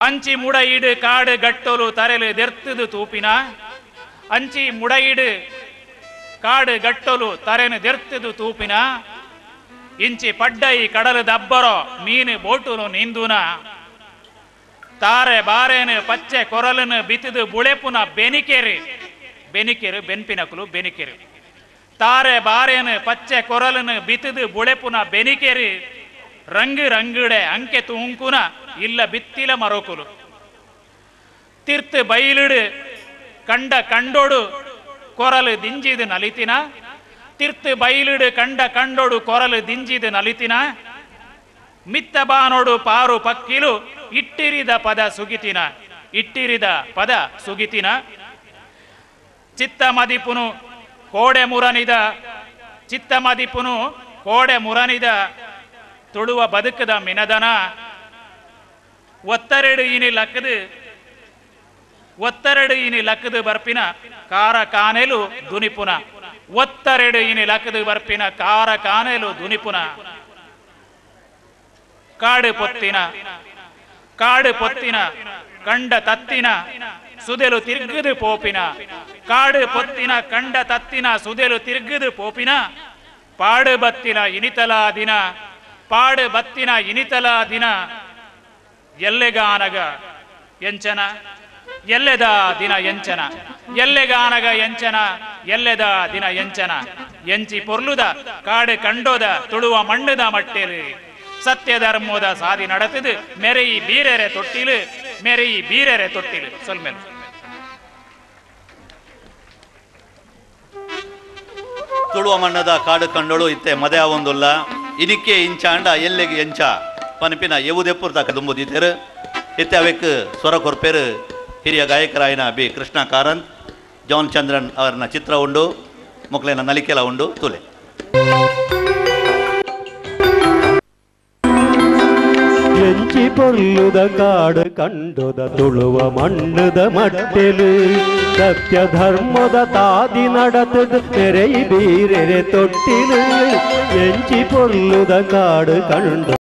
ಅಂಚಿ ಮುಡಯಿಡು ಕಾಡು ಗಟ್ಟಲು ತರೆಲು ದೆರ್ತದು ತೂಪಿನ ಅಂಚಿ ಮುಡಯಿಡು ಕಾಡು ಗಟ್ಟಲು ತರೆನು ದೆರ್ತದು ತೂಪಿನ ಇಂಚಿ ಪಡ್ಡೈ ಕಡಲು ದಬ್ಬರೋ ಮೀನು ಬೋಟುಲು ನಿಂದುನ ತಾರೆ ಬಾರೇನು ಪಚ್ಚೆ ಕೊರಲನು ಬಿತ್ತಿದು ಬುಳೆಪುನ ಬೆನಿಕೆರಿ ಬೆನಿಕೆರು ಬೆನ್ಪಿನಕಲು ಬೆನಿಕೆರು ತಾರೆ ಬಾರೇನು ಪಚ್ಚೆ ಕೊರಲನು ಬಿತ್ತಿದು ಬುಳೆಪುನ ಬೆನಿಕೆರಿ ರಂಗು ರಂಗುಡೆ ಅಂಕೆ ತೂಂಕುನ ಇಲ್ಲ ಬಿತ್ತಿಲ ಮರೋಕುಲು ತಿರ್ತು ಬೈಲಿಡು ಕಂಡ ಕಂಡೋಡು ಕೊರಲು ದಿಂಜಿದು ನಲಿತಿನ ತಿರ್ತು ಬೈಲಿಡು ಕಂಡ ಕಂಡೋಡು ಕೊರಲು ದಿಂಜಿದು ನಲಿತಿನ ಮಿತ್ತ ಬಾನೋಡು ಪಾರು ಪಕ್ಕಿಲು ಇಟ್ಟಿರಿದ ಪದ ಸುಗಿತಿನ ಇಟ್ಟಿರಿದ ಪದ ಸುಗಿತಿನ ಚಿತ್ತ ಮದಿಪುನು ಕೋಡೆ ಮುರನಿದ ಚಿತ್ತ ಮದಿಪುನು ಕೋಡೆ ಮುರನಿದ ತುಳುವ ಬದುಕದ ಮಿನದನ ಒತ್ತರೆಡು ಇನಿ ಲಕ್ಕದು ಬರ್ಪಿನ ಕಾರ ಕಾನೆಲು ದುನಿಪುನ ಒತ್ತರೆಡು ಇನಿ ಲಕ್ಕದು ಬರ್ಪಿನ ಕಾರ ಕಾನೆಲು ದುನಿಪುನ ಕಾಡು ಪೊತ್ತಿನ ಕಂಡ ತತ್ತಿನ ಸುದೆಲು ತಿರ್ಗದು ಪೋಪಿನ ಕಾಡು ಪೊತ್ತಿನ ಕಂಡ ತತ್ತಿನ ಸುದೆಲು ತಿರ್ಗದು ಪೋಪಿನ ಪಾಡು ಬತ್ತಿನ ಇನಿತಲ ದಿನ ಎಲ್ಲೆಗಾನಗ ಎಂಚನ ಎಲ್ಲೆದ ದಿನ ಎಂಚನ ಎಲ್ಲೆಗಾನಗ ಎಂಚನ ಎಲ್ಲೆದ ದಿನ ಎಂಚನ ಎಂಚಿ ಪೊರ್ಲುದ ಕಾಡು ಕಂಡೋದ ತುಳುವ ಮಣ್ಣುದ ಮಟ್ಟೆಲು ಸತ್ಯ ಧರ್ಮೋದ ಸಾದಿ நடத்துது ಮೆರೆಯಿ ಬೀರೆರೆ ತೊಟ್ಟಿಲು ಸೊಲ್ಮೆಲು ತುಳುವ ಮಣ್ಣದ ಕಾಡು ಕಂಡೋಳು ಇತ್ತೆ ಮದೆ ಆವೊಂದುಲ್ಲ ಇನಿಕ್ಕೆ ಇಂಚಾಂಡ ಎಲ್ಲೆಗೆ ಎಂಚ ಪನಪಿನ ಎವುದೆಪ್ಪುರ್ ತಕ ದುಂಬುದಿದ್ದೇರು ಇತ್ತೆ ಅವಕ್ಕೆ ಸ್ವರ ಕೊರ್ಪೇರು ಹಿರಿಯ ಗಾಯಕರಾಯನ ಬಿ ಕೃಷ್ಣ ಕಾರಂತ್ ಜಾನ್ ಚಂದ್ರನ್ ಅವರನ್ನ ಚಿತ್ರ ಉಂಡು ಮೊಕ್ಲೇನ ನಲಿಕೆಲ ಉಂಡು ತುಲೆ ಎಂಚಿ ಪೊಲ್ಲುದ ಕಾಡು ಕಂಡುದ ತುಳುವ ಮಣ್ಣದ ಮಟ್ಟೆಲು ಸತ್ಯ ಧರ್ಮದ ತಾದಿ நடத்துது ಮೆರೆಯಿ ಬೀರೆರೆ ತೊಟ್ಟಿಲು ಎಂಚಿ ಪೊಲ್ಲುದ ಕಾಡು ಕಂಡು